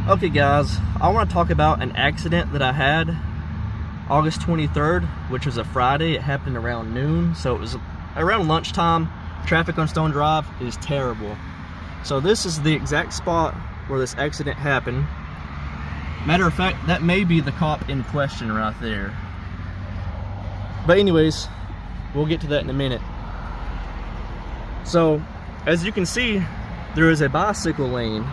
Okay guys, I want to talk about an accident that I had August 23rd, which was a Friday. It happened around noon, so it was around lunchtime. Traffic on Stone Drive is terrible. So this is the exact spot where this accident happened. Matter of fact, that may be the cop in question right there. But anyways, we'll get to that in a minute. So, as you can see, there is a bicycle lane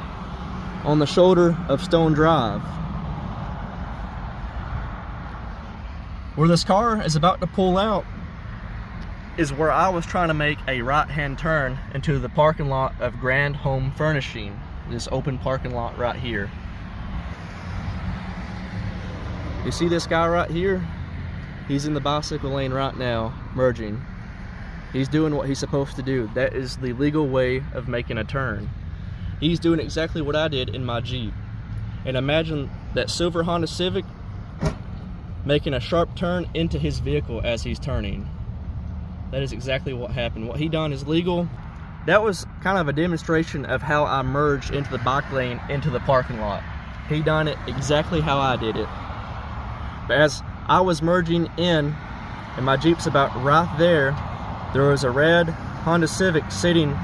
on the shoulder of Stone Drive. Where this car is about to pull out is where I was trying to make a right-hand turn into the parking lot of Grand Home Furnishing, this open parking lot right here. You see this guy right here? He's in the bicycle lane right now, merging. He's doing what he's supposed to do. That is the legal way of making a turn. He's doing exactly what I did in my Jeep. And imagine that silver Honda Civic making a sharp turn into his vehicle as he's turning. That is exactly what happened. What he done is legal. That was kind of a demonstration of how I merged into the bike lane into the parking lot. He done it exactly how I did it. But as I was merging in, and my Jeep's about right there, there was a red Honda Civic sitting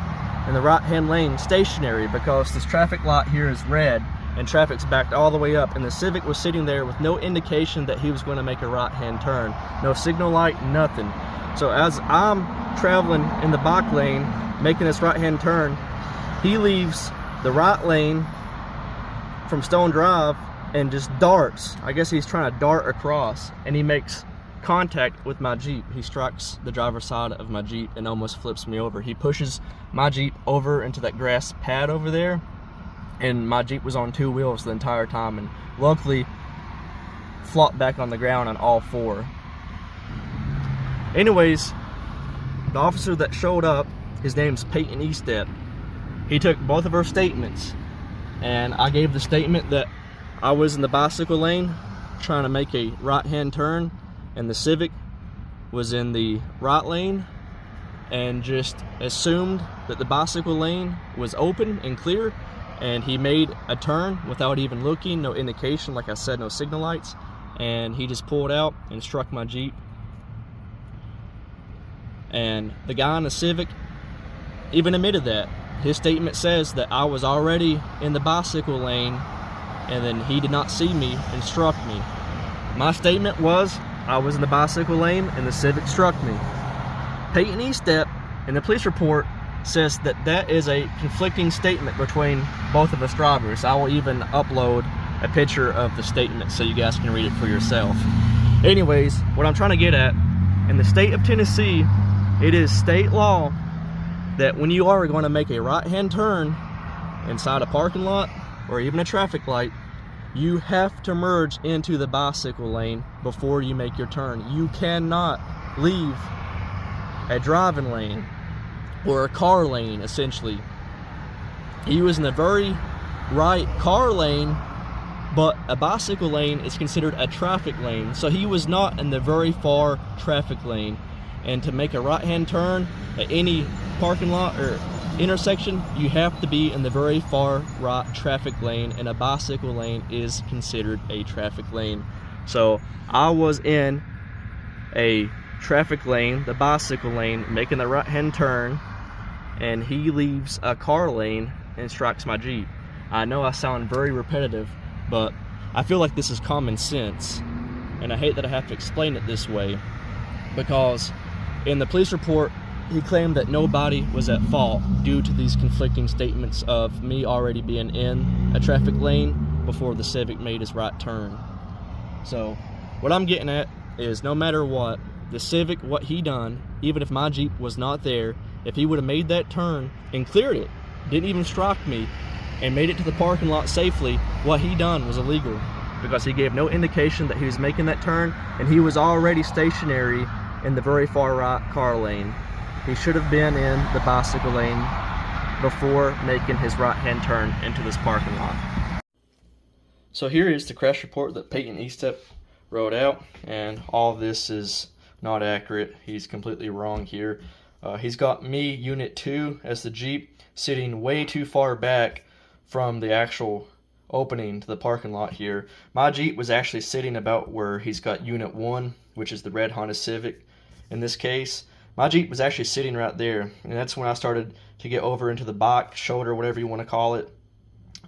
in the right-hand lane stationary because this traffic light here is red and traffic's backed all the way up, and the Civic was sitting there with no indication that he was going to make a right-hand turn. No signal light, nothing. So as I'm traveling in the bike lane, making this right-hand turn, he leaves the right lane from Stone Drive and just darts. I guess he's trying to dart across, and he makes contact with my Jeep. He strikes the driver's side of my Jeep and almost flips me over. He pushes my Jeep over into that grass pad over there, and my Jeep was on two wheels the entire time, and luckily flopped back on the ground on all four. Anyways, the officer that showed up, his name's Peyton Estep. He took both of our statements, and I gave the statement that I was in the bicycle lane trying to make a right-hand turn, and the Civic was in the right lane, and just assumed that the bicycle lane was open and clear, and he made a turn without even looking, no indication, like I said, no signal lights, and he just pulled out and struck my Jeep. And the guy in the Civic even admitted that. His statement says that I was already in the bicycle lane, and then he did not see me and struck me. My statement was I was in the bicycle lane and the Civic struck me. Peyton Estep in the police report says that that is a conflicting statement between both of us drivers. I will even upload a picture of the statement so you guys can read it for yourself. Anyways, what I'm trying to get at, in the state of Tennessee, it is state law that when you are going to make a right-hand turn inside a parking lot or even a traffic light, you have to merge into the bicycle lane before you make your turn. You cannot leave a driving lane or a car lane, essentially. He was in the very right car lane, but a bicycle lane is considered a traffic lane. So he was not in the very far traffic lane. And to make a right-hand turn at any parking lot or intersection, you have to be in the very far right traffic lane, and a bicycle lane is considered a traffic lane. So I was in a traffic lane, the bicycle lane, making the right-hand turn, and he leaves a car lane and strikes my Jeep. I know I sound very repetitive, but I feel like this is common sense, and I hate that I have to explain it this way, because in the police report he claimed that nobody was at fault due to these conflicting statements of me already being in a traffic lane before the Civic made his right turn. So what I'm getting at is, no matter what, the Civic, what he done, even if my Jeep was not there, if he would have made that turn and cleared it, didn't even strike me, and made it to the parking lot safely, what he done was illegal, because he gave no indication that he was making that turn, and he was already stationary in the very far right car lane. He should have been in the bicycle lane before making his right-hand turn into this parking lot. So here is the crash report that Peyton Estep wrote out, and all of this is not accurate. He's completely wrong here. He's got me, Unit 2, as the Jeep, sitting way too far back from the actual opening to the parking lot here. My Jeep was actually sitting about where he's got Unit 1, which is the red Honda Civic in this case. My Jeep was actually sitting right there, and that's when I started to get over into the box, shoulder, whatever you want to call it.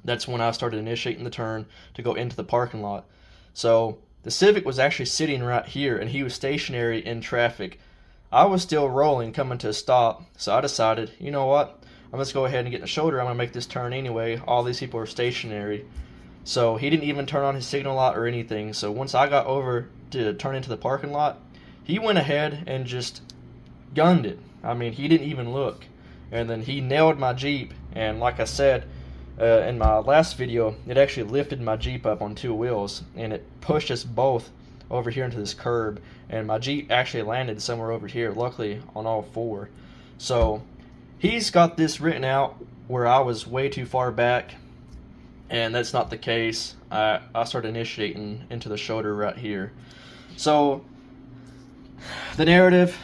That's when I started initiating the turn to go into the parking lot. So the Civic was actually sitting right here, and he was stationary in traffic. I was still rolling, coming to a stop, so I decided, you know what, I'm just go ahead and get in the shoulder. I'm going to make this turn anyway. All these people are stationary. So he didn't even turn on his signal light or anything. So once I got over to turn into the parking lot, he went ahead and just gunned it. I mean, he didn't even look. And then he nailed my Jeep, and like I said in my last video, it actually lifted my Jeep up on 2 wheels, and it pushed us both over here into this curb, and my Jeep actually landed somewhere over here, luckily on all 4. So he's got this written out where I was way too far back, and that's not the case. I started initiating into the shoulder right here. So the narrative,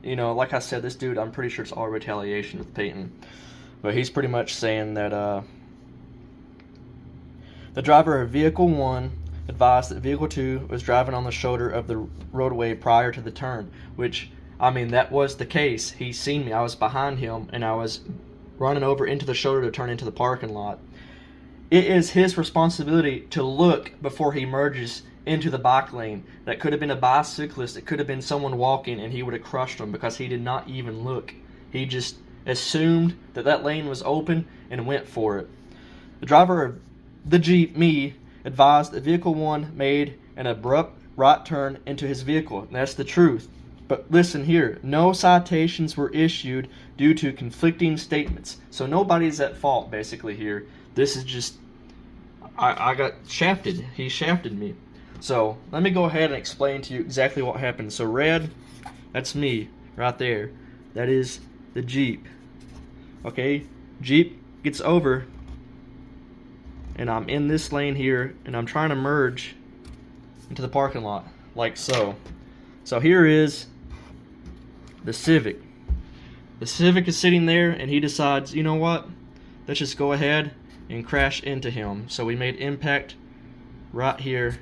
you know, like I said, this dude, I'm pretty sure it's all retaliation with Peyton, but he's pretty much saying that the driver of Vehicle 1 advised that Vehicle 2 was driving on the shoulder of the roadway prior to the turn, which, I mean, that was the case. He seen me. I was behind him, and I was running over into the shoulder to turn into the parking lot. It is his responsibility to look before he merges into the bike lane. That could have been a bicyclist. It could have been someone walking, and he would have crushed him because he did not even look. He just assumed that that lane was open and went for it. The driver of the Jeep, me, advised that Vehicle 1 made an abrupt right turn into his vehicle. And that's the truth. But listen here, no citations were issued due to conflicting statements. So nobody's at fault basically here. This is just, I got shafted. He shafted me. So let me go ahead and explain to you exactly what happened. So red, that's me right there. That is the Jeep. Okay, Jeep gets over, and I'm in this lane here, and I'm trying to merge into the parking lot, like so. So here is the Civic. The Civic is sitting there, and he decides, you know what, let's just go ahead and crash into him. So we made impact right here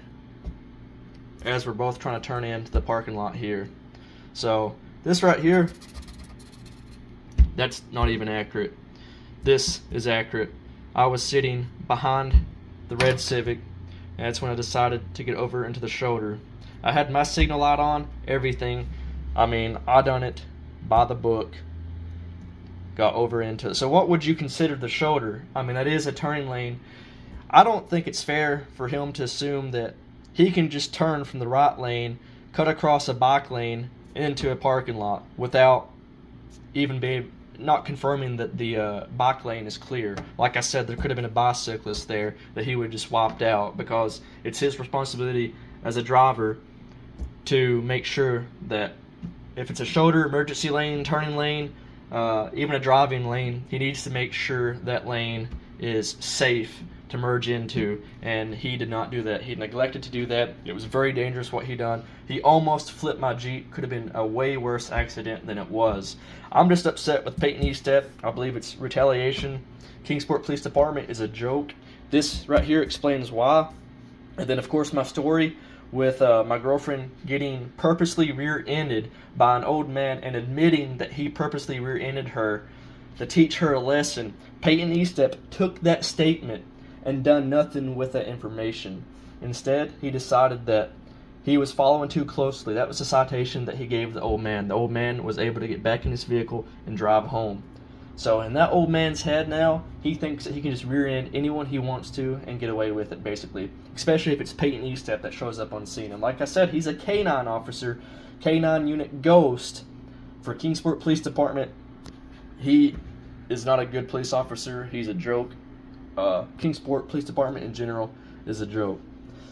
as we're both trying to turn into the parking lot here. So this right here, that's not even accurate. This is accurate. I was sitting behind the red Civic, and that's when I decided to get over into the shoulder. I had my signal light on, everything. I mean, I done it by the book. Got over into it. So what would you consider the shoulder? I mean, that is a turning lane. I don't think it's fair for him to assume that he can just turn from the right lane, cut across a bike lane into a parking lot without even being not confirming that the bike lane is clear. Like I said, there could have been a bicyclist there that he would just swapped out, because it's his responsibility as a driver to make sure that if it's a shoulder, emergency lane, turning lane, even a driving lane, he needs to make sure that lane is safe to merge into, and he did not do that. He neglected to do that. It was very dangerous what he done. He almost flipped my Jeep. Could have been a way worse accident than it was. I'm just upset with Peyton Estep. I believe it's retaliation. Kingsport Police Department is a joke. This right here explains why. And then of course my story with my girlfriend getting purposely rear-ended by an old man and admitting that he purposely rear-ended her to teach her a lesson. Peyton Estep took that statement and done nothing with that information. Instead, he decided that he was following too closely. That was the citation that he gave the old man. The old man was able to get back in his vehicle and drive home. So in that old man's head now, he thinks that he can just rear-end anyone he wants to and get away with it, basically. Especially if it's Peyton Estep that shows up on scene. And like I said, he's a K9 officer, K9 Unit Ghost for Kingsport Police Department. He is not a good police officer. He's a joke. Kingsport Police Department in general is a joke.